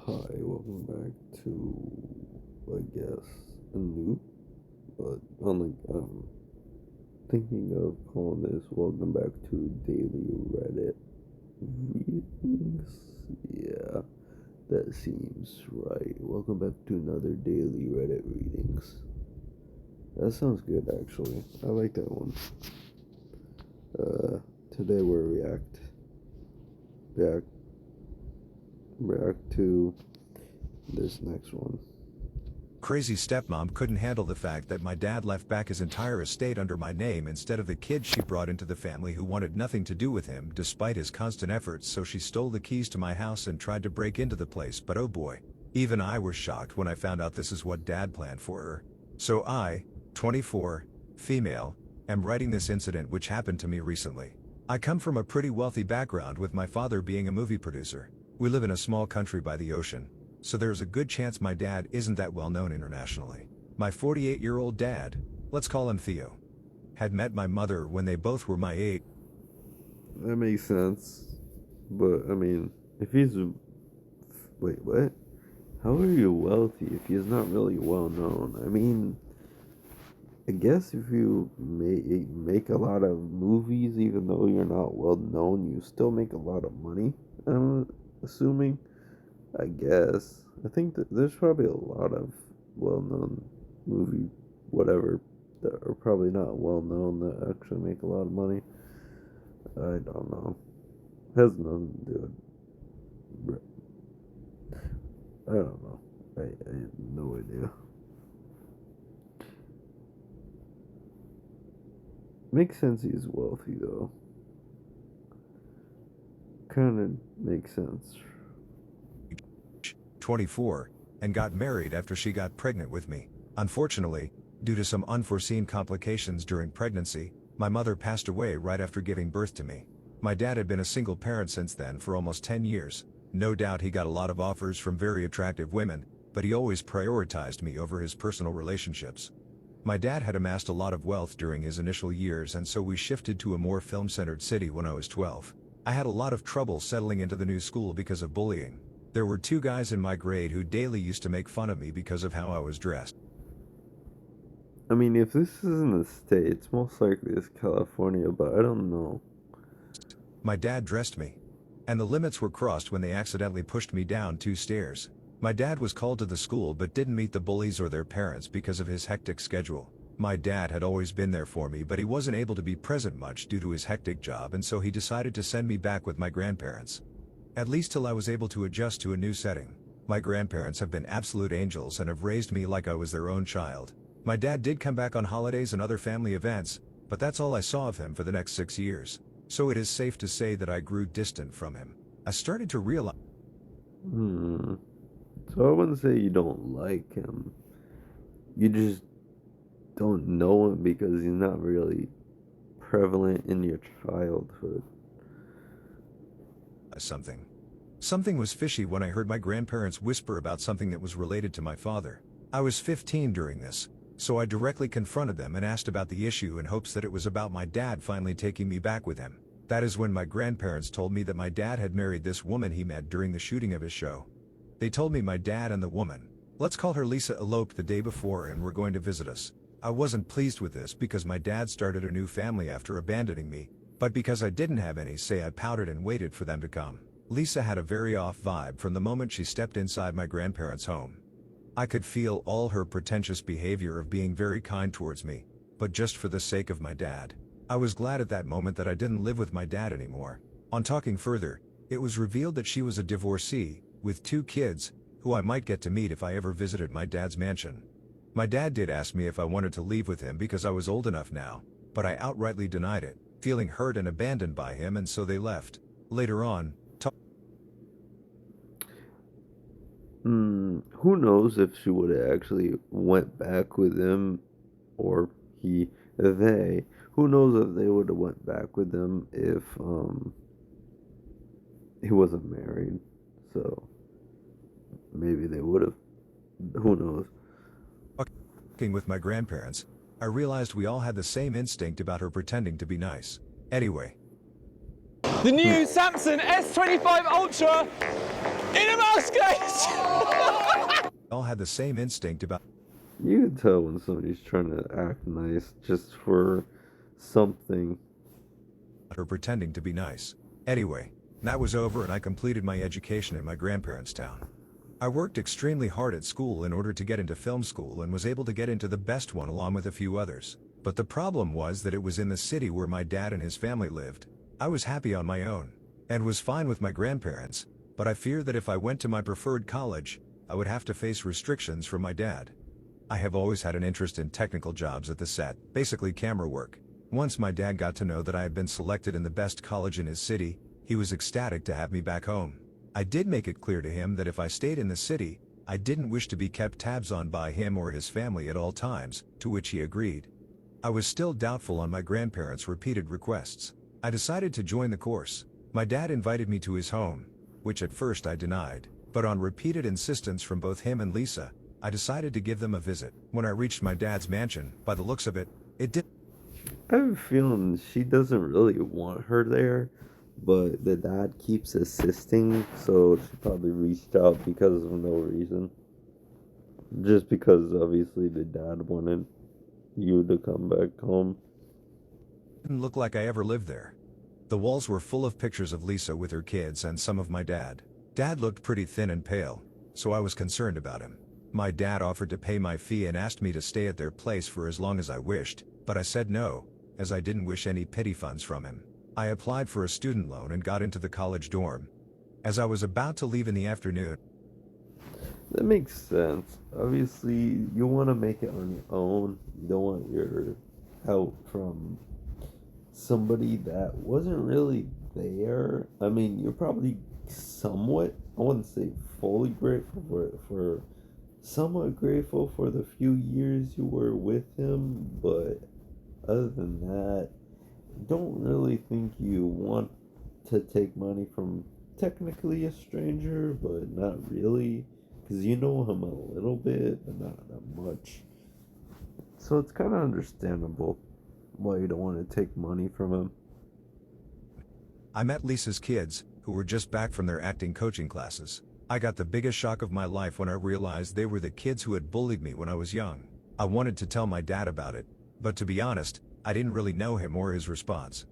Hi, welcome back to, I guess, a new, but unlike, thinking of calling this welcome back to daily Reddit readings. Yeah, that seems right. Welcome back to another daily Reddit readings. That sounds good, actually. I like that one. Uh, Today we're react, react to this next one. Crazy stepmom couldn't handle the fact that my dad left back his entire estate under my name instead of the kid she brought into the family who wanted nothing to do with him despite his constant efforts, so she stole the keys to my house and tried to break into the place, but oh boy. Even I was shocked when I found out this is what dad planned for her. So I, 24, female, am writing this incident which happened to me recently. I come from a pretty wealthy background with my father being a movie producer. We live in a small country by the ocean, so there's a good chance my dad isn't that well known internationally. My 48-year-old dad, let's call him Theo, had met my mother when they both were my age. That makes sense. But, I mean, if he's. Wait, what? How are you wealthy if he's not really well known? I mean, I guess if you make a lot of movies, even though you're not well known, you still make a lot of money. I'm assuming. I guess. I think that there's probably a lot of well known movie, whatever, that are probably not well known that actually make a lot of money. I don't know. Has nothing to do with. I don't know. I have no idea. Makes sense he's wealthy though. Kind of makes sense. 24, and got married after she got pregnant with me. Unfortunately, due to some unforeseen complications during pregnancy, my mother passed away right after giving birth to me. My dad had been a single parent since then for almost 10 years. No doubt he got a lot of offers from very attractive women, but he always prioritized me over his personal relationships. My dad had amassed a lot of wealth during his initial years, and so we shifted to a more film-centered city when I was 12. I had a lot of trouble settling into the new school because of bullying. There were two guys in my grade who daily used to make fun of me because of how I was dressed. I mean, if this is in the States, most likely it's California, but I don't know. My dad dressed me, and the limits were crossed when they accidentally pushed me down 2 stairs. My dad was called to the school but didn't meet the bullies or their parents because of his hectic schedule. My dad had always been there for me, but he wasn't able to be present much due to his hectic job, and so he decided to send me back with my grandparents. At least till I was able to adjust to a new setting. My grandparents have been absolute angels and have raised me like I was their own child. My dad did come back on holidays and other family events, but that's all I saw of him for the next 6 years. So it is safe to say that I grew distant from him. I started to realize. Hmm. So I wouldn't say you don't like him. You just don't know him because he's not really prevalent in your childhood. Something. Something was fishy when I heard my grandparents whisper about something that was related to my father. I was 15 during this, so I directly confronted them and asked about the issue in hopes that it was about my dad finally taking me back with him. That is when my grandparents told me that my dad had married this woman he met during the shooting of his show. They told me my dad and the woman, let's call her Lisa, eloped the day before and were going to visit us. I wasn't pleased with this because my dad started a new family after abandoning me, but because I didn't have any say, I pouted and waited for them to come. Lisa had a very off vibe from the moment she stepped inside my grandparents' home. I could feel all her pretentious behavior of being very kind towards me, but just for the sake of my dad. I was glad at that moment that I didn't live with my dad anymore. On talking further, it was revealed that she was a divorcee, with 2 kids, who I might get to meet if I ever visited my dad's mansion. My dad did ask me if I wanted to leave with him because I was old enough now, but I outrightly denied it, feeling hurt and abandoned by him, and so they left. Later on, Who knows if she would have actually went back with him, or they. Who knows if they would have went back with him if he wasn't married. So maybe they would have. Who knows? talking with my grandparents, I realized we all had the same instinct about her pretending to be nice. Anyway, The new Samsung S25 Ultra In a mouse, guys! All had the same instinct about You can tell when somebody's trying to act nice just for something. her pretending to be nice. Anyway, that was over and I completed my education in my grandparents' town. I worked extremely hard at school in order to get into film school and was able to get into the best one along with a few others. But the problem was that it was in the city where my dad and his family lived. I was happy on my own and was fine with my grandparents, but I feared that if I went to my preferred college, I would have to face restrictions from my dad. I have always had an interest in technical jobs at the set, basically camera work. Once my dad got to know that I had been selected in the best college in his city, he was ecstatic to have me back home. I did make it clear to him that if I stayed in the city, I didn't wish to be kept tabs on by him or his family at all times, to which he agreed. I was still doubtful on my grandparents' repeated requests. I decided to join the course. My dad invited me to his home, which at first I denied, but on repeated insistence from both him and Lisa, I decided to give them a visit. When I reached my dad's mansion, by the looks of it, it did. I have a feeling she doesn't really want her there, but the dad keeps assisting, so she probably reached out because of no reason. Just because obviously the dad wanted you to come back home. Didn't look like I ever lived there. The walls were full of pictures of Lisa with her kids and some of my dad. Dad looked pretty thin and pale, so I was concerned about him. My dad offered to pay my fee and asked me to stay at their place for as long as I wished, but I said no, as I didn't wish any pity funds from him. I applied for a student loan and got into the college dorm. As I was about to leave in the afternoon, That makes sense. Obviously, you want to make it on your own. You don't want your help from somebody that wasn't really there. I mean, you're probably somewhat, I wouldn't say fully grateful for somewhat grateful for the few years you were with him, but other than that, don't really think you want to take money from technically a stranger, but not really, because you know him a little bit, but not that much. So it's kind of understandable why you don't want to take money from him. I met Lisa's kids, who were just back from their acting coaching classes. I got the biggest shock of my life when I realized they were the kids who had bullied me when I was young. I wanted to tell my dad about it, but to be honest, I didn't really know him or his response.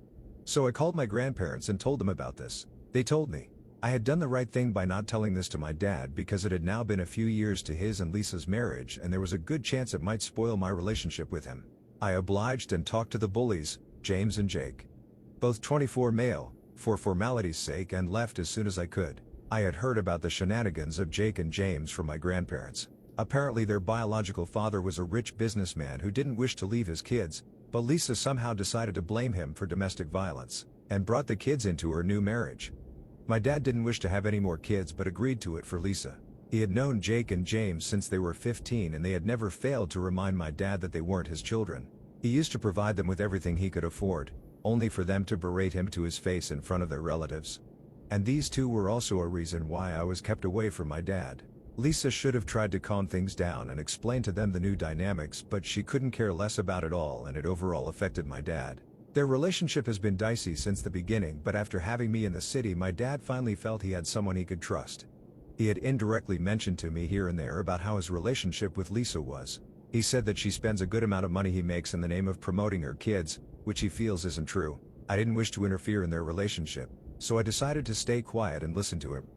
So I called my grandparents and told them about this. They told me I had done the right thing by not telling this to my dad because it had now been a few years to his and Lisa's marriage and there was a good chance it might spoil my relationship with him. I obliged and talked to the bullies, James and Jake. Both 24 male, for formality's sake, and left as soon as I could. I had heard about the shenanigans of Jake and James from my grandparents. Apparently their biological father was a rich businessman who didn't wish to leave his kids, but Lisa somehow decided to blame him for domestic violence, and brought the kids into her new marriage. My dad didn't wish to have any more kids but agreed to it for Lisa. He had known Jake and James since they were 15 and they had never failed to remind my dad that they weren't his children. He used to provide them with everything he could afford, only for them to berate him to his face in front of their relatives. And these two were also a reason why I was kept away from my dad. Lisa should have tried to calm things down and explain to them the new dynamics, but she couldn't care less about it all and it overall affected my dad. Their relationship has been dicey since the beginning, but after having me in the city, my dad finally felt he had someone he could trust. He had indirectly mentioned to me here and there about how his relationship with Lisa was. He said that she spends a good amount of money he makes in the name of promoting her kids, which he feels isn't true. I didn't wish to interfere in their relationship, so I decided to stay quiet and listen to him.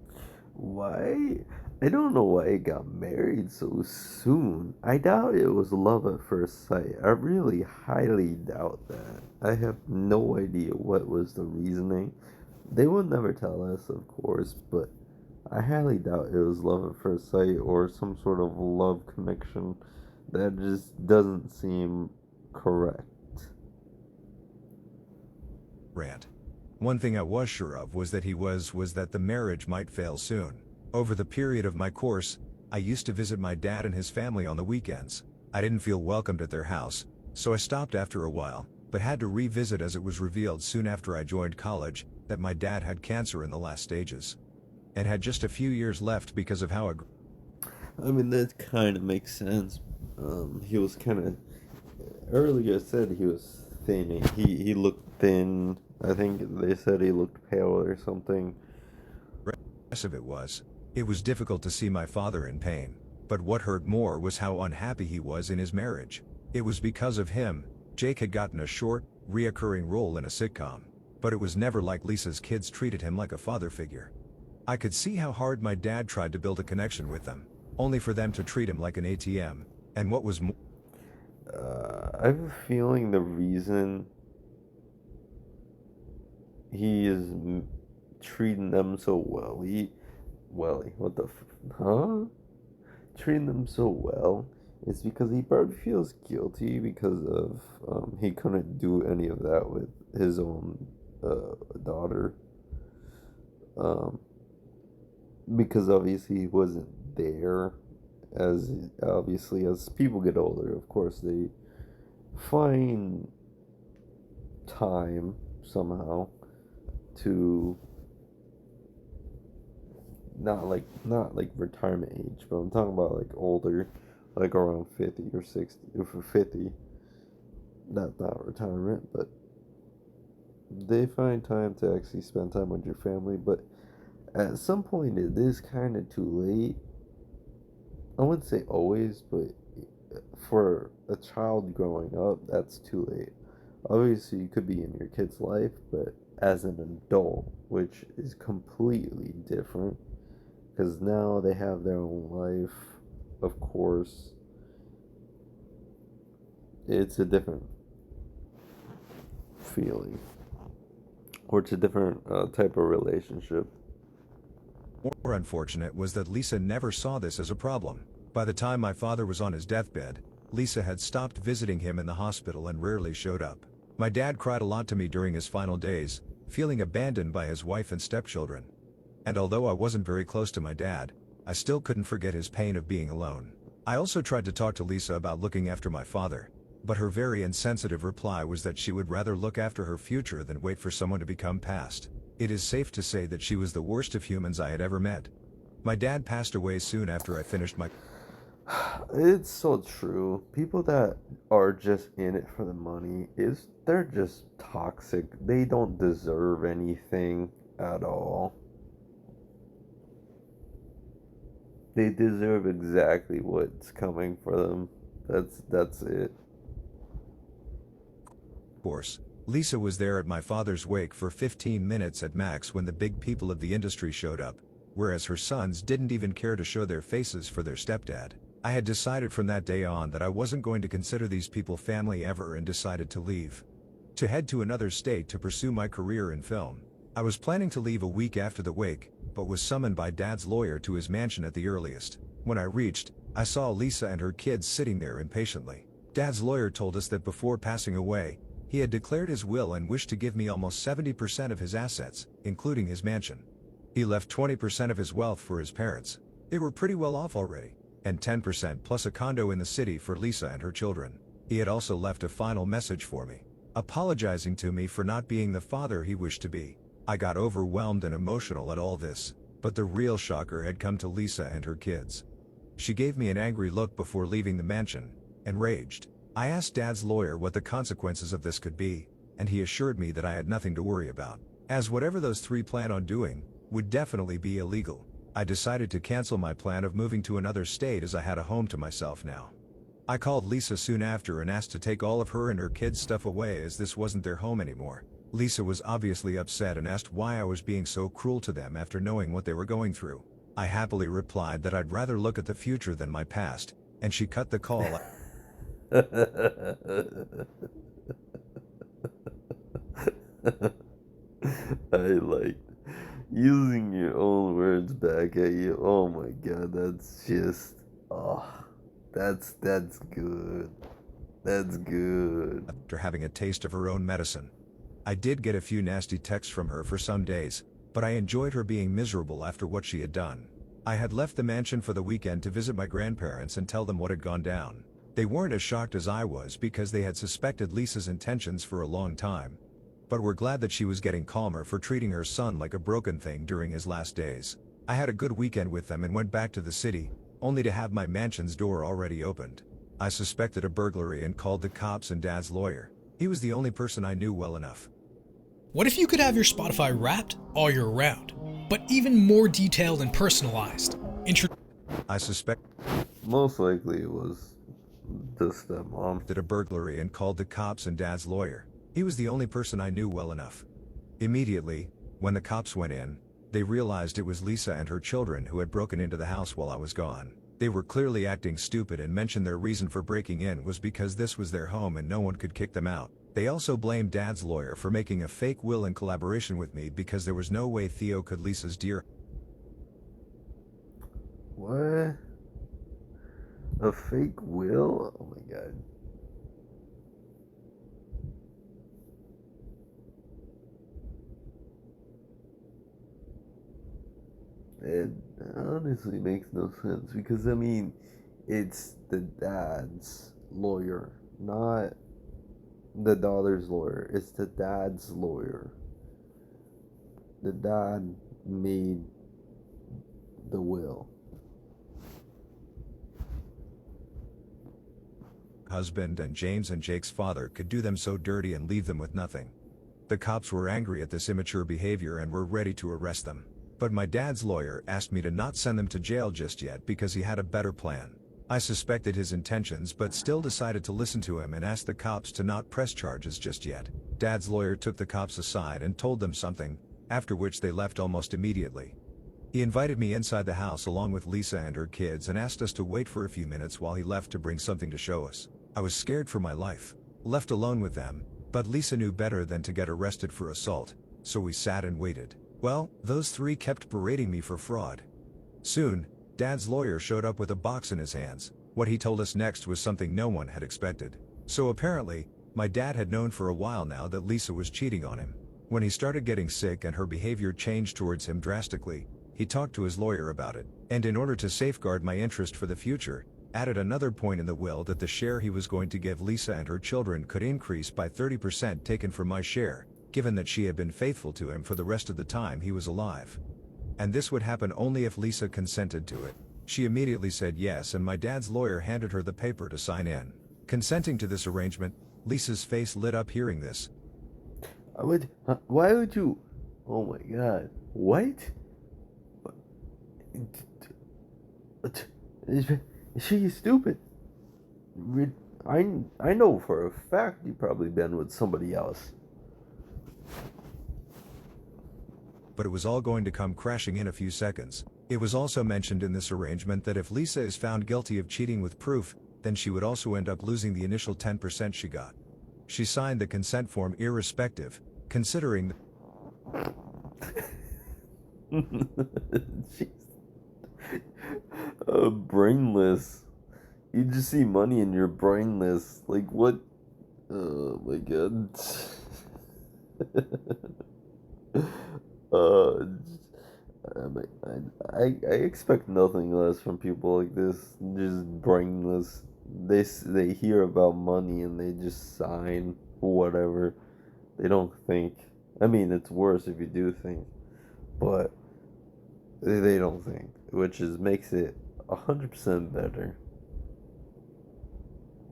Why? I don't know why he got married so soon. I doubt it was love at first sight. I really highly doubt that. I have no idea what was the reasoning. They will never tell us, of course, but I highly doubt it was love at first sight or some sort of love connection. That just doesn't seem correct. Rant. One thing I was sure of was that that the marriage might fail soon. Over the period of my course, I used to visit my dad and his family on the weekends. I didn't feel welcomed at their house, so I stopped after a while, but had to revisit as it was revealed soon after I joined college that my dad had cancer in the last stages and had just a few years left because of how I mean, that kind of makes sense. He was kind of, earlier said he was thin. He looked thin. I think they said he looked pale or something. aggressive it was. It was difficult to see my father in pain, but what hurt more was how unhappy he was in his marriage. It was because of him, Jake had gotten a short, reoccurring role in a sitcom, but it was never like Lisa's kids treated him like a father figure. I could see how hard my dad tried to build a connection with them, only for them to treat him like an ATM, and what was more, I have a feeling the reason he is treating them so well, what the, huh? Treating them so well is because he probably feels guilty because of he couldn't do any of that with his own daughter. Um, because obviously he wasn't there. As obviously as people get older, of course they find time somehow to not like retirement age, but I'm talking about like older, like around 50 or 60, or for 50. Not retirement, but they find time to actually spend time with your family. But at some point, it is kind of too late. I wouldn't say always, but for a child growing up, that's too late. Obviously, you could be in your kid's life, but as an adult, which is completely different, because now they have their own life, of course. It's a different feeling, or it's a different type of relationship. more unfortunate was that Lisa never saw this as a problem. By the time my father was on his deathbed, Lisa had stopped visiting him in the hospital and rarely showed up. My dad cried a lot to me during his final days, feeling abandoned by his wife and stepchildren. And although I wasn't very close to my dad, I still couldn't forget his pain of being alone. I also tried to talk to Lisa about looking after my father, but her very insensitive reply was that she would rather look after her future than wait for someone to become past. It is safe to say that she was the worst of humans I had ever met. My dad passed away soon after I finished my It's so true. People that are just in it for the money they're just toxic. They don't deserve anything at all. They deserve exactly what's coming for them. That's it. course. Lisa was there at my father's wake for 15 minutes at max when the big people of the industry showed up, whereas her sons didn't even care to show their faces for their stepdad. I had decided from that day on that I wasn't going to consider these people family ever and decided to leave. To head to another state to pursue my career in film. I was planning to leave a week after the wake, but was summoned by Dad's lawyer to his mansion at the earliest. When I reached, I saw Lisa and her kids sitting there impatiently. Dad's lawyer told us that before passing away, he had declared his will and wished to give me almost 70% of his assets, including his mansion. He left 20% of his wealth for his parents. They were pretty well off already, and 10% plus a condo in the city for Lisa and her children. He had also left a final message for me, apologizing to me for not being the father he wished to be. I got overwhelmed and emotional at all this, but the real shocker had come to Lisa and her kids. She gave me an angry look before leaving the mansion, and raged. I asked Dad's lawyer what the consequences of this could be, and he assured me that I had nothing to worry about, as whatever those three plan on doing would definitely be illegal. I decided to cancel my plan of moving to another state as I had a home to myself now. I called Lisa soon after and asked to take all of her and her kids' stuff away as this wasn't their home anymore. Lisa was obviously upset and asked why I was being so cruel to them after knowing what they were going through. I happily replied that I'd rather look at the future than my past, and she cut the call. I like using your own words back at you. Oh my god, that's just that's good. That's good. After having a taste of her own medicine. I did get a few nasty texts from her for some days, but I enjoyed her being miserable after what she had done. I had left the mansion for the weekend to visit my grandparents and tell them what had gone down. They weren't as shocked as I was because they had suspected Lisa's intentions for a long time, but were glad that she was getting calmer for treating her son like a broken thing during his last days. I had a good weekend with them and went back to the city, only to have my mansion's door already opened. I suspected a burglary and called the cops and Dad's lawyer. He was the only person I knew well enough. What if you could have your Spotify Wrapped all year round, but even more detailed and personalized? I suspect Most likely it was the stepmom. did a burglary and called the cops and Dad's lawyer. He was the only person I knew well enough. Immediately, when the cops went in, they realized it was Lisa and her children who had broken into the house while I was gone. They were clearly acting stupid and mentioned their reason for breaking in was because this was their home and no one could kick them out. They also blamed Dad's lawyer for making a fake will in collaboration with me because there was no way Theo could Lisa's dear. What? A fake will? Oh my god. It honestly makes no sense because, I mean, it's the dad's lawyer, not the daughter's lawyer. It's the dad's lawyer. The dad made the will. Husband and James and Jake's father could do them so dirty and leave them with nothing. The cops were angry at this immature behavior and were ready to arrest them. But my dad's lawyer asked me to not send them to jail just yet because he had a better plan. I suspected his intentions but still decided to listen to him and asked the cops to not press charges just yet. Dad's lawyer took the cops aside and told them something, after which they left almost immediately. He invited me inside the house along with Lisa and her kids and asked us to wait for a few minutes while he left to bring something to show us. I was scared for my life, left alone with them, but Lisa knew better than to get arrested for assault, so we sat and waited. Well, those three kept berating me for fraud. Soon, Dad's lawyer showed up with a box in his hands. What he told us next was something no one had expected. So apparently, my dad had known for a while now that Lisa was cheating on him. When he started getting sick and her behavior changed towards him drastically, he talked to his lawyer about it, and in order to safeguard my interest for the future, added another point in the will that the share he was going to give Lisa and her children could increase by 30% taken from my share, given that she had been faithful to him for the rest of the time he was alive. And this would happen only if Lisa consented to it. She immediately said yes, and my dad's lawyer handed her the paper to sign in. Consenting to this arrangement, Lisa's face lit up hearing this. Why would you? Oh my god. What? She's stupid. I know for a fact you've probably been with somebody else. But it was all going to come crashing in a few seconds. It was also mentioned in this arrangement that if Lisa is found guilty of cheating with proof, then she would also end up losing the initial 10% she got. She signed the consent form irrespective, considering She's brainless. You just see money and you're brainless. Like what? Oh my god. uh, I expect nothing less from people like this. Just brainless. They hear about money and they just sign whatever. They don't think. I mean, it's worse if you do think, but they don't think, which makes it 100% better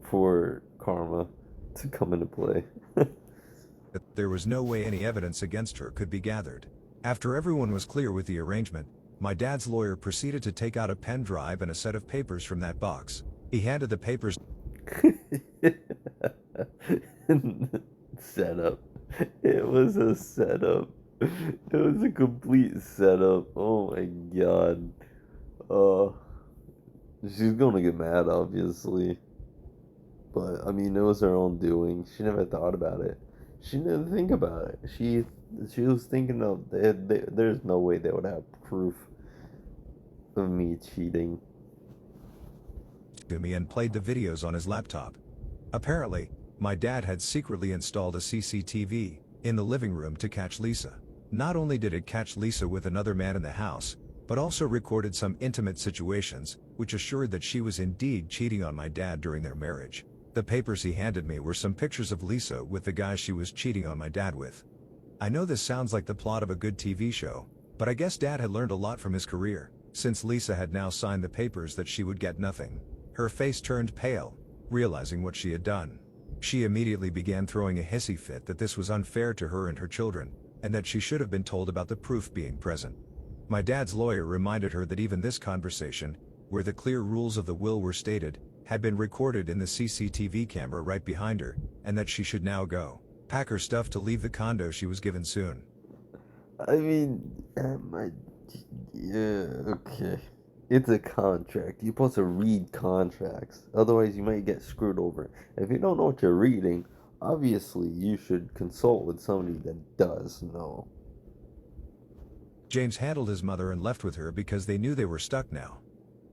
for karma to come into play. that there was no way any evidence against her could be gathered. After everyone was clear with the arrangement, my dad's lawyer proceeded to take out a pen drive and a set of papers from that box. He handed the papers. Setup. It was a setup. It was a complete setup. Oh my god. She's gonna get mad, obviously. But, I mean, it was her own doing. She never thought about it. She didn't think about it. She was thinking of, there's no way they would have proof of me cheating. To me and played the videos on his laptop. Apparently, my dad had secretly installed a CCTV in the living room to catch Lisa. Not only did it catch Lisa with another man in the house, but also recorded some intimate situations, which assured that she was indeed cheating on my dad during their marriage. The papers he handed me were some pictures of Lisa with the guy she was cheating on my dad with. I know this sounds like the plot of a good TV show, but I guess Dad had learned a lot from his career, since Lisa had now signed the papers that she would get nothing. Her face turned pale, realizing what she had done. She immediately began throwing a hissy fit that this was unfair to her and her children, and that she should have been told about the proof being present. My dad's lawyer reminded her that even this conversation, where the clear rules of the will were stated, had been recorded in the CCTV camera right behind her, and that she should now go pack her stuff to leave the condo she was given soon. I mean, yeah, okay. It's a contract. You're supposed to read contracts. Otherwise, you might get screwed over. If you don't know what you're reading, obviously you should consult with somebody that does know. James handled his mother and left with her because they knew they were stuck now.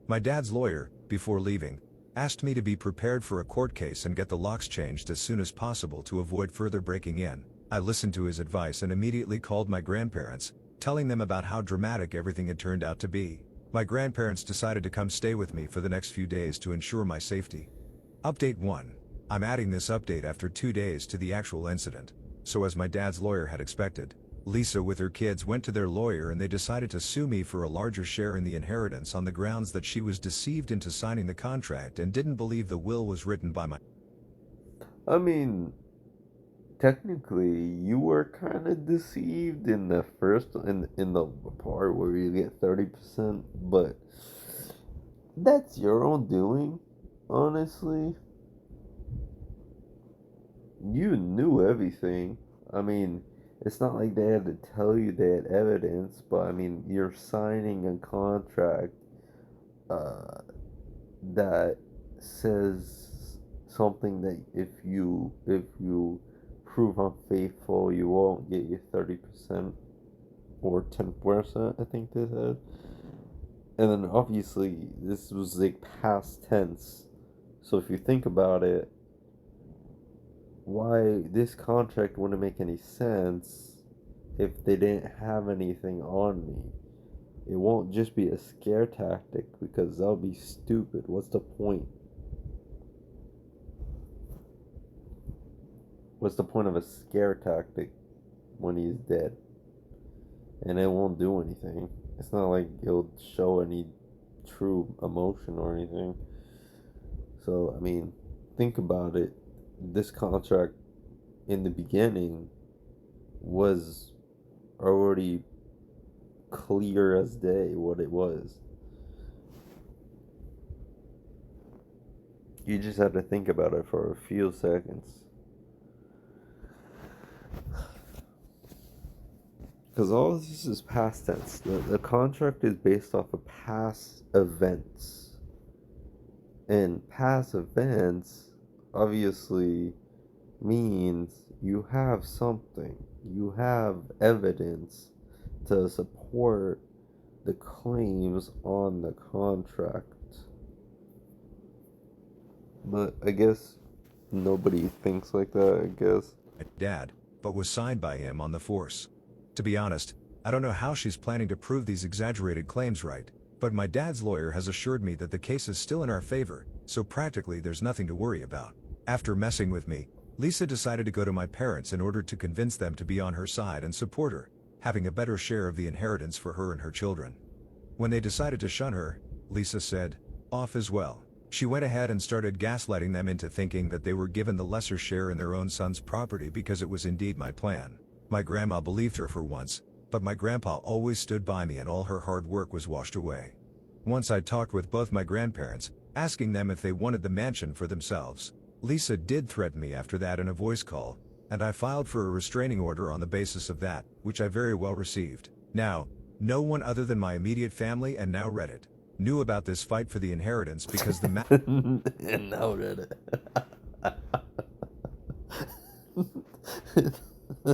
My dad's lawyer, before leaving, asked me to be prepared for a court case and get the locks changed as soon as possible to avoid further breaking in. I listened to his advice and immediately called my grandparents, telling them about how dramatic everything had turned out to be. My grandparents decided to come stay with me for the next few days to ensure my safety. Update 1. I'm adding this update after 2 days to the actual incident. So as my dad's lawyer had expected, Lisa with her kids went to their lawyer and they decided to sue me for a larger share in the inheritance on the grounds that she was deceived into signing the contract and didn't believe the will was written by my... I mean, technically, you were kind of deceived in the in the part where you get 30%, but that's your own doing, honestly. You knew everything. I mean, it's not like they had to tell you they had evidence, but I mean, you're signing a contract that says something that if you prove unfaithful, you won't get your 30% or 10%, I think they said. And then obviously, this was like past tense. So if you think about it, why this contract wouldn't make any sense if they didn't have anything on me. It won't just be a scare tactic because that would be stupid. What's the point? What's the point of a scare tactic when he's dead? And it won't do anything. It's not like it'll show any true emotion or anything. So, I mean, think about it. This contract in the beginning was already clear as day what it was. You just had to think about it for a few seconds. Because all of this is past tense. The contract is based off of past events. And past events obviously means you have something. You have evidence to support the claims on the contract. But I guess nobody thinks like that, I guess. My dad, but was signed by him on the force. To be honest, I don't know how she's planning to prove these exaggerated claims right, but my dad's lawyer has assured me that the case is still in our favor, so practically there's nothing to worry about. After messing with me, Lisa decided to go to my parents in order to convince them to be on her side and support her, having a better share of the inheritance for her and her children. When they decided to shun her, Lisa said, "Off as well." She went ahead and started gaslighting them into thinking that they were given the lesser share in their own son's property because it was indeed my plan. My grandma believed her for once, but my grandpa always stood by me and all her hard work was washed away. Once I talked with both my grandparents, asking them if they wanted the mansion for themselves. Lisa did threaten me after that in a voice call, and I filed for a restraining order on the basis of that, which I very well received. Now, no one other than my immediate family and now Reddit knew about this fight for the inheritance because the And now Reddit. I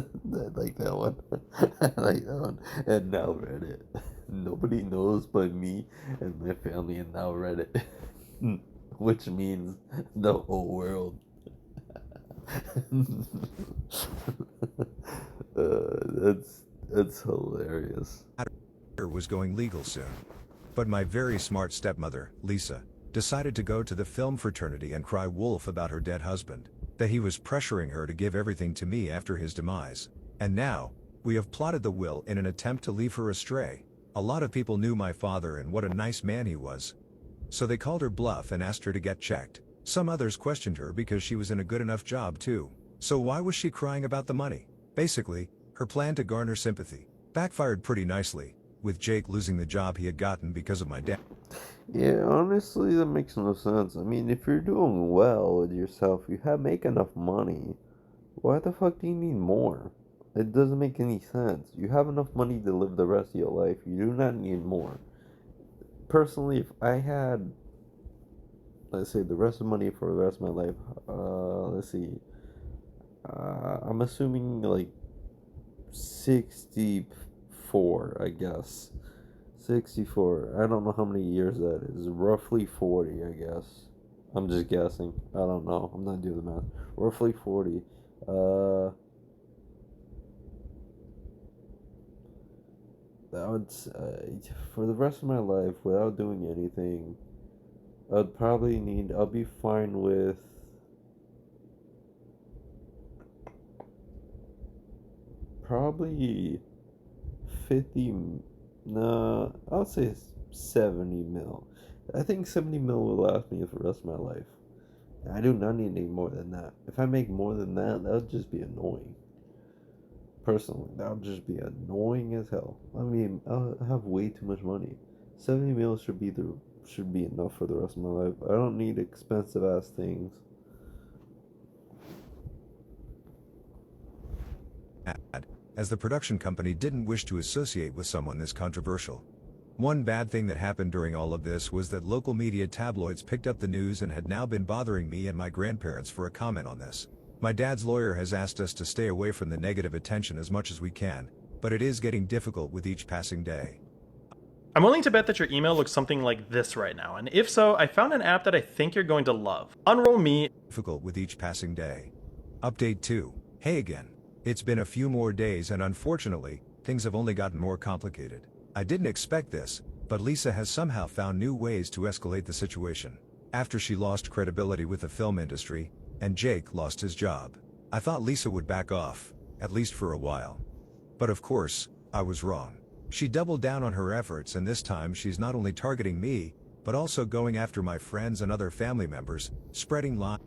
like that one. I like that one. And now Reddit. Nobody knows but me and my family and now Reddit. Which means the whole world. That's hilarious. was going legal soon. But my very smart stepmother, Lisa, decided to go to the film fraternity and cry wolf about her dead husband, that he was pressuring her to give everything to me after his demise. And now, we have plotted the will in an attempt to leave her astray. A lot of people knew my father and what a nice man he was. So they called her bluff and asked her to get checked. Some others questioned her because she was in a good enough job too. So why was she crying about the money? Basically, her plan to garner sympathy backfired pretty nicely, with Jake losing the job he had gotten because of my dad. Yeah, honestly, that makes no sense. I mean, if you're doing well with yourself, make enough money. Why the fuck do you need more? It doesn't make any sense. You have enough money to live the rest of your life. You do not need more. Personally, if I had, let's say, the rest of money for the rest of my life, let's see, I'm assuming like 64, I guess. 64. I don't know how many years that is. Roughly 40, I guess. I'm just guessing. I don't know. I'm not doing the math. Roughly 40. I would for the rest of my life, without doing anything, I'll be fine with probably 50, no, I'll say 70 mil. I think 70 mil will last me for the rest of my life. I do not need any more than that. If I make more than that, that would just be annoying. Personally, that would just be annoying as hell. I mean, I'll have way too much money. 70 mil should be enough for the rest of my life. I don't need expensive ass things. As the production company didn't wish to associate with someone this controversial. One bad thing that happened during all of this was that local media tabloids picked up the news and had now been bothering me and my grandparents for a comment on this. My dad's lawyer has asked us to stay away from the negative attention as much as we can, but it is getting difficult with each passing day. I'm willing to bet that your email looks something like this right now, and if so, I found an app that I think you're going to love. Unroll Me. Difficult with each passing day. Update 2. Hey again. It's been a few more days and unfortunately, things have only gotten more complicated. I didn't expect this, but Lisa has somehow found new ways to escalate the situation. After she lost credibility with the film industry, and Jake lost his job, I thought Lisa would back off, at least for a while. But of course, I was wrong. She doubled down on her efforts and this time she's not only targeting me, but also going after my friends and other family members, spreading lies.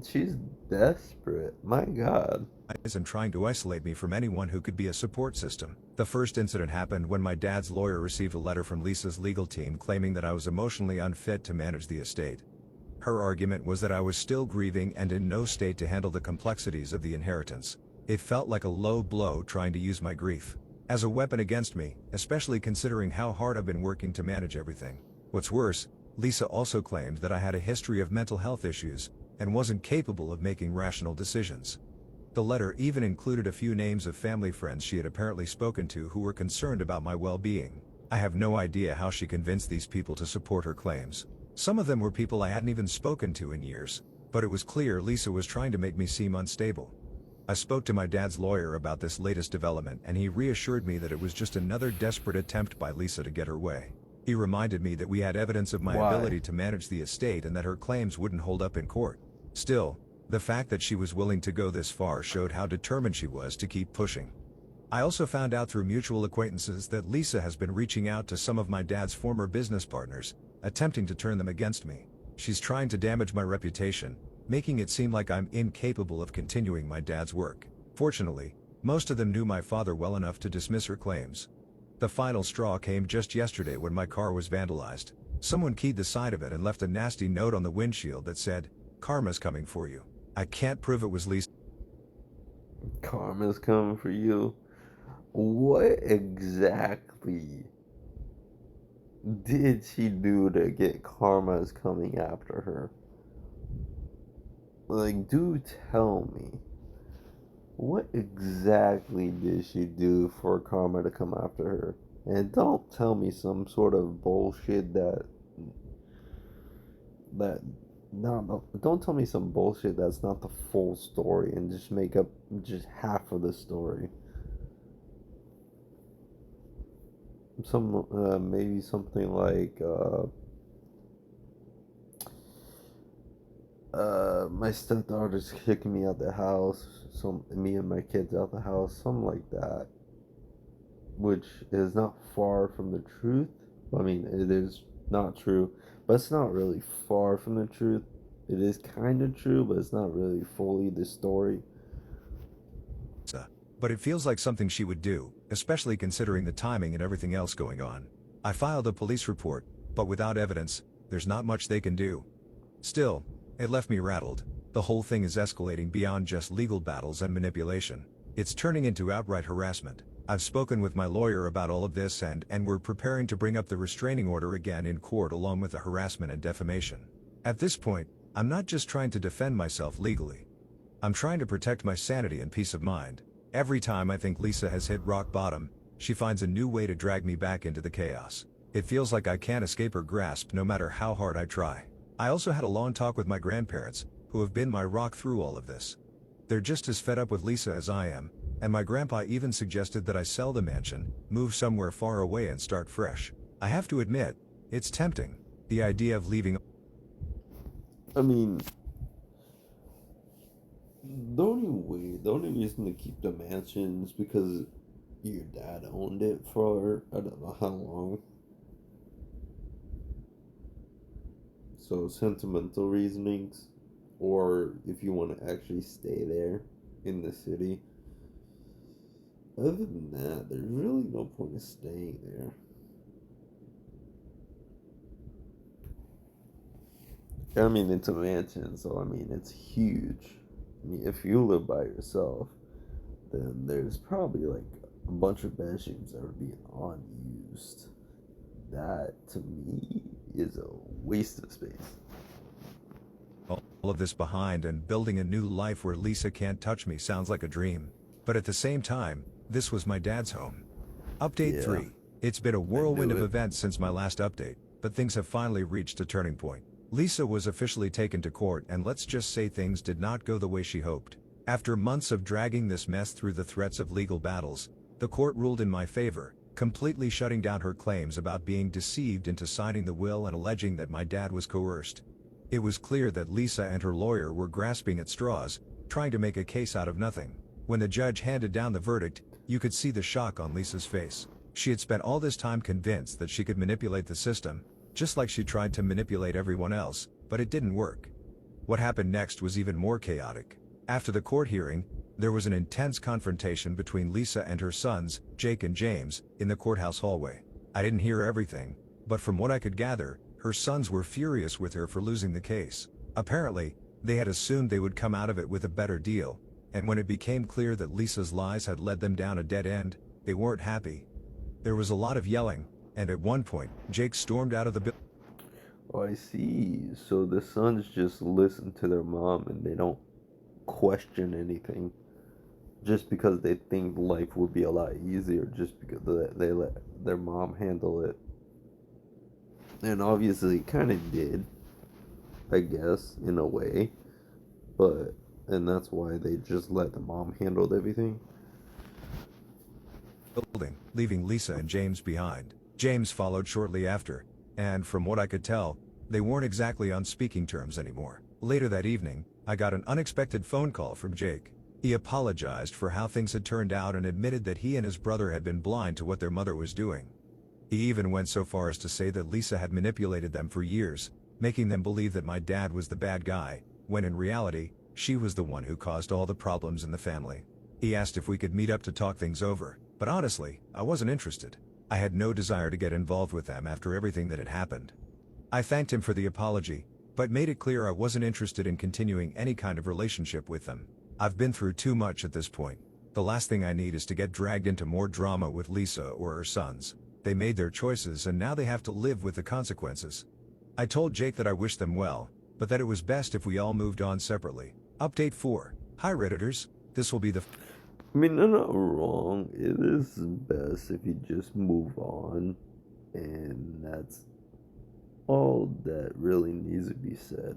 She's desperate. My God. And trying to isolate me from anyone who could be a support system. The first incident happened when my dad's lawyer received a letter from Lisa's legal team claiming that I was emotionally unfit to manage the estate. Her argument was that I was still grieving and in no state to handle the complexities of the inheritance. It felt like a low blow trying to use my grief as a weapon against me, especially considering how hard I've been working to manage everything. What's worse, Lisa also claimed that I had a history of mental health issues and wasn't capable of making rational decisions. The letter even included a few names of family friends she had apparently spoken to who were concerned about my well-being. I have no idea how she convinced these people to support her claims. Some of them were people I hadn't even spoken to in years, but it was clear Lisa was trying to make me seem unstable. I spoke to my dad's lawyer about this latest development and he reassured me that it was just another desperate attempt by Lisa to get her way. He reminded me that we had evidence of my ability to manage the estate and that her claims wouldn't hold up in court. Still, the fact that she was willing to go this far showed how determined she was to keep pushing. I also found out through mutual acquaintances that Lisa has been reaching out to some of my dad's former business partners, attempting to turn them against me. She's trying to damage my reputation, making it seem like I'm incapable of continuing my dad's work. Fortunately, most of them knew my father well enough to dismiss her claims. The final straw came just yesterday when my car was vandalized. Someone keyed the side of it and left a nasty note on the windshield that said, "Karma's coming for you." I can't prove it was Lisa. Karma's coming for you. What exactly did she do to get karma's coming after her? Like, do tell me. What exactly did she do for karma to come after her? And don't tell me some sort of bullshit that no, don't tell me some bullshit that's not the full story and just make up just half of the story. Maybe something like my stepdaughter's kicking me out the house, so me and my kids out the house, something like that, which is not far from the truth. I mean, it is not true, but it's not really far from the truth. It is kind of true, but it's not really fully the story. But it feels like something she would do, especially considering the timing and everything else going on. I filed a police report, but without evidence, there's not much they can do. Still, it left me rattled. The whole thing is escalating beyond just legal battles and manipulation. It's turning into outright harassment. I've spoken with my lawyer about all of this and we're preparing to bring up the restraining order again in court along with the harassment and defamation. At this point, I'm not just trying to defend myself legally. I'm trying to protect my sanity and peace of mind. Every time I think Lisa has hit rock bottom, she finds a new way to drag me back into the chaos. It feels like I can't escape her grasp no matter how hard I try. I also had a long talk with my grandparents, who have been my rock through all of this. They're just as fed up with Lisa as I am, and my grandpa even suggested that I sell the mansion, move somewhere far away and start fresh. I have to admit, it's tempting, the idea of leaving. I mean, the only reason to keep the mansion is because your dad owned it for I don't know how long. So sentimental reasonings, or if you want to actually stay there in the city. Other than that, there's really no point in staying there. I mean, it's a mansion, so I mean, it's huge. I mean, if you live by yourself, then there's probably like a bunch of bedrooms that are being unused. That, to me, is a waste of space. All of this behind and building a new life where Lisa can't touch me sounds like a dream. But at the same time, this was my dad's home. Update Yeah. 3. It's been a whirlwind of it. events since my last update, but things have finally reached a turning point. Lisa was officially taken to court, and let's just say things did not go the way she hoped. After months of dragging this mess through the threats of legal battles, the court ruled in my favor, completely shutting down her claims about being deceived into signing the will and alleging that my dad was coerced. It was clear that Lisa and her lawyer were grasping at straws, trying to make a case out of nothing. When the judge handed down the verdict, you could see the shock on Lisa's face. She had spent all this time convinced that she could manipulate the system, just like she tried to manipulate everyone else, but it didn't work. What happened next was even more chaotic. After the court hearing, there was an intense confrontation between Lisa and her sons, Jake and James, in the courthouse hallway. I didn't hear everything, but from what I could gather, her sons were furious with her for losing the case. Apparently, they had assumed they would come out of it with a better deal, and when it became clear that Lisa's lies had led them down a dead end, they weren't happy. There was a lot of yelling, and at one point, Jake stormed out of the building. Oh, I see. So the sons just listen to their mom and they don't question anything just because they think life would be a lot easier just because they let their mom handle it. And obviously it kind of did, I guess, in a way. And that's why they just let the mom handle everything. Leaving Lisa and James behind. James followed shortly after, and from what I could tell, they weren't exactly on speaking terms anymore. Later that evening, I got an unexpected phone call from Jake. He apologized for how things had turned out and admitted that he and his brother had been blind to what their mother was doing. He even went so far as to say that Lisa had manipulated them for years, making them believe that my dad was the bad guy, when in reality, she was the one who caused all the problems in the family. He asked if we could meet up to talk things over, but honestly, I wasn't interested. I had no desire to get involved with them after everything that had happened. I thanked him for the apology, but made it clear I wasn't interested in continuing any kind of relationship with them. I've been through too much at this point. The last thing I need is to get dragged into more drama with Lisa or her sons. They made their choices and now they have to live with the consequences. I told Jake that I wished them well, but that it was best if we all moved on separately. Update 4. Hi Redditors, this will be the I mean, they're not wrong. It is best if you just move on, and that's all that really needs to be said.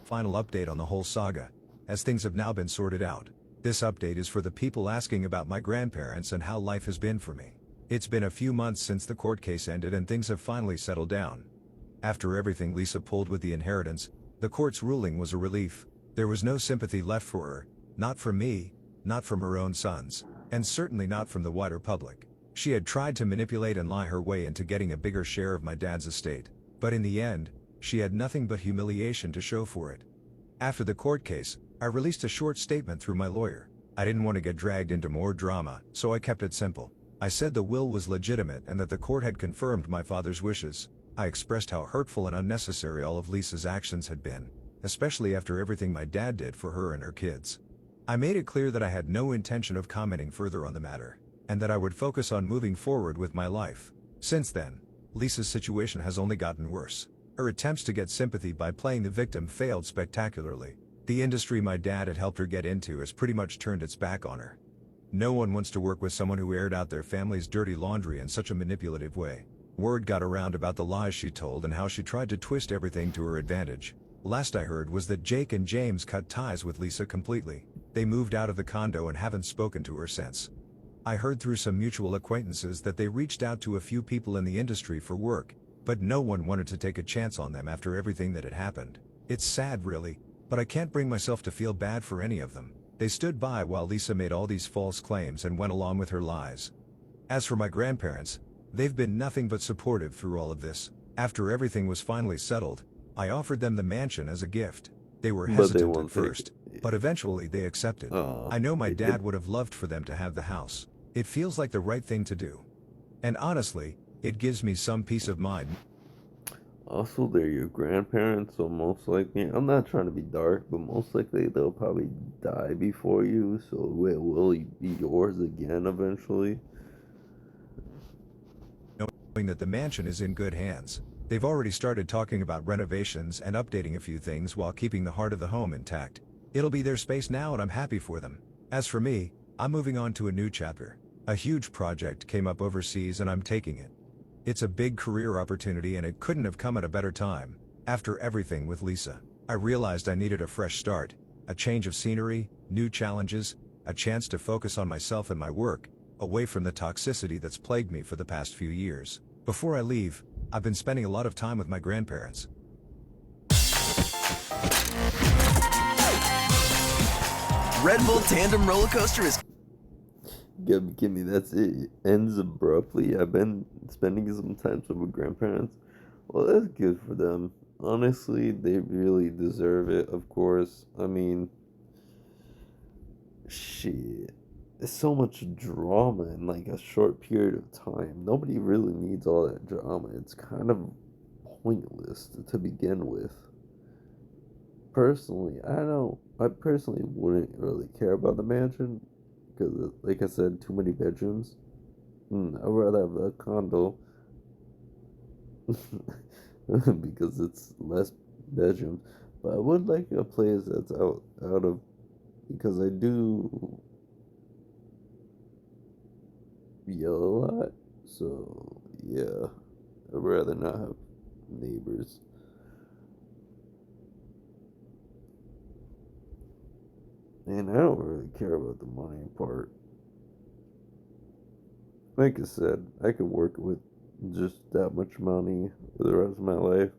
final update on the whole saga, as things have now been sorted out. This update is for the people asking about my grandparents and how life has been for me. It's been a few months since the court case ended and things have finally settled down. After everything Lisa pulled with the inheritance, the court's ruling was a relief. There was no sympathy left for her, not from me, not from her own sons, and certainly not from the wider public. She had tried to manipulate and lie her way into getting a bigger share of my dad's estate, but in the end, She had nothing but humiliation to show for it. After the court case, I released a short statement through my lawyer. I didn't want to get dragged into more drama, so I kept it simple. I said the will was legitimate and that the court had confirmed my father's wishes. I expressed how hurtful and unnecessary all of Lisa's actions had been, especially after everything my dad did for her and her kids. I made it clear that I had no intention of commenting further on the matter, and that I would focus on moving forward with my life. Since then, Lisa's situation has only gotten worse. Her attempts to get sympathy by playing the victim failed spectacularly. The industry my dad had helped her get into has pretty much turned its back on her. No one wants to work with someone who aired out their family's dirty laundry in such a manipulative way. Word got around about the lies she told and how she tried to twist everything to her advantage. Last I heard was that Jake and James cut ties with Lisa completely. They moved out of the condo and haven't spoken to her since. I heard through some mutual acquaintances that they reached out to a few people in the industry for work, but no one wanted to take a chance on them after everything that had happened. It's sad really, but I can't bring myself to feel bad for any of them. They stood by while Lisa made all these false claims and went along with her lies. As for my grandparents, they've been nothing but supportive through all of this. After everything was finally settled, I offered them the mansion as a gift. They were hesitant at first, but eventually they accepted. I know my dad would have loved for them to have the house. It feels like the right thing to do. And honestly, it gives me some peace of mind. Also, they're your grandparents, so most likely, I'm not trying to be dark, but most likely they'll probably die before you, so it will be yours again eventually. Knowing that the mansion is in good hands. They've already started talking about renovations and updating a few things while keeping the heart of the home intact. It'll be their space now and I'm happy for them. As for me, I'm moving on to a new chapter. A huge project came up overseas and I'm taking it. It's a big career opportunity and it couldn't have come at a better time. After everything with Lisa, I realized I needed a fresh start, a change of scenery, new challenges, a chance to focus on myself and my work, away from the toxicity that's plagued me for the past few years. Before I leave, I've been spending a lot of time with my grandparents. Red Bull Tandem Roller Coaster is... Give me, that's it. Ends abruptly. I've been spending some time with my grandparents. Well, that's good for them. Honestly, they really deserve it, of course. I mean, shit. There's so much drama in like a short period of time. Nobody really needs all that drama. It's kind of pointless to begin with. Personally, I personally wouldn't really care about the mansion because, like I said, too many bedrooms. I'd rather have a condo because it's less bedrooms. But I would like a place that's out of, because I do yell a lot. So yeah, I'd rather not have neighbors. And I don't really care about the money part. Like I said, I could work with just that much money for the rest of my life.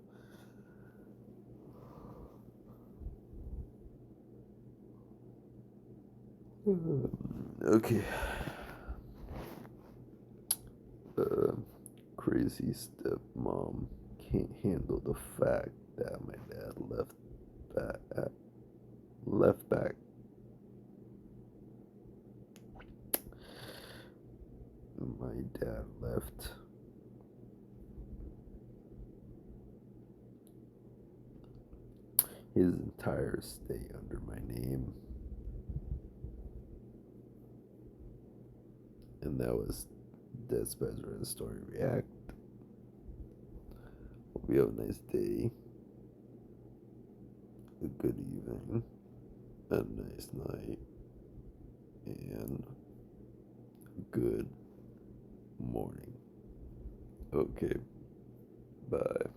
Okay. Crazy stepmom can't handle the fact that my dad left back. My dad left his entire estate under my name. And that was Dead Spider Story React. Hope you have a nice day, a good evening, a nice night, and a good morning. Okay, bye.